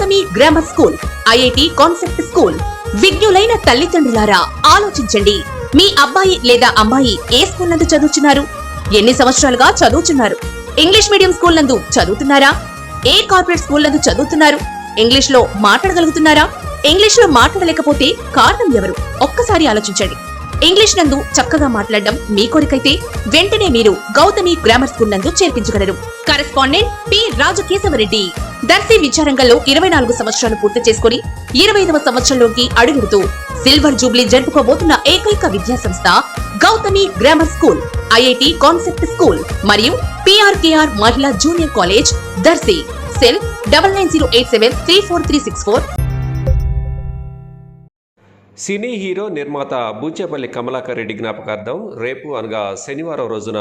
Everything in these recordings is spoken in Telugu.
Gautami grammar school, IIT concept school. విజ్ఞులైన తల్లిదండ్రులారా ఆలోచించండి. మీ అబ్బాయి లేదా అమ్మాయి ఏ స్కూల్ నందు చదువుతున్నారు? ఎన్ని సంవత్సరాలుగా చదువుతున్నారు? ఇంగ్లీష్ మీడియం స్కూల్ నందు చదువుతున్నారా? ఏ కార్పొరేట్ స్కూల్ నందు చదువుతున్నారు? ఇంగ్లీష్ లో మాట్లాడగలుగుతున్నారా? ఇంగ్లీష్ లో మాట్లాడలేకపోతే కారణం ఎవరు? ఒక్కసారి ఆలోచించండి. ఇంగ్లీష్ నందు చక్కగా మాట్లాడడం మీ కోరికైతే వెంటనే మీరు గౌతమి గ్రామర్ స్కూల్ నందు చేర్పించగలరు. Correspondent P Rajakesavareddy. దర్శి విద్యారంగంలో 24 సంవత్సరాలు పూర్తి చేసుకుని 25వ సంవత్సరంలోకి అడుగుడుతూ సిల్వర్ జూబ్లీ జరుపుకోబోతున్న ఏకైక విద్యా సంస్థ Gautami grammar school, IIT concept school మరియు పిఆర్కేఆర్ మహిళా junior college, Darsi. Cell 9908734364. Cine hero నిర్మాత బూచేపల్లి కమలాకర్ రెడ్డి జ్ఞాపకార్థం రేపు అనగా శనివారం రోజున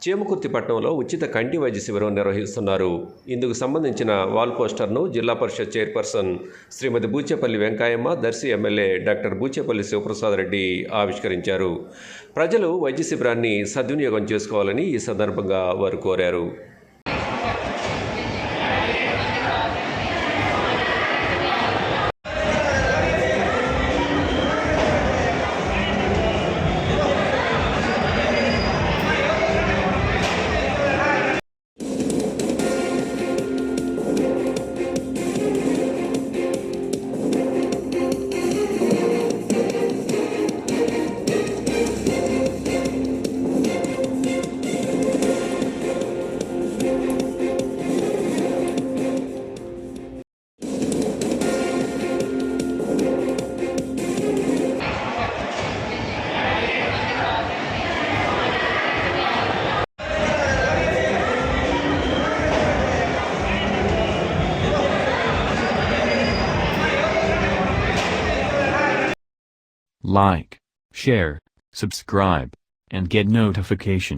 చేమకుర్తిపట్నంలో ఉచిత కంటి వైద్య శిబిరం నిర్వహిస్తున్నారు. ఇందుకు సంబంధించిన వాల్ పోస్టర్ను జిల్లా పరిషత్ చైర్పర్సన్ శ్రీమతి బూచేపల్లి వెంకాయమ్మ, దర్శి ఎమ్మెల్యే డాక్టర్ బూచేపల్లి శివప్రసాద్ రెడ్డి ఆవిష్కరించారు. ప్రజలు వైద్య శిబిరాన్ని సద్వినియోగం చేసుకోవాలని ఈ సందర్భంగా వారు కోరారు. Like, share, subscribe, and get notification.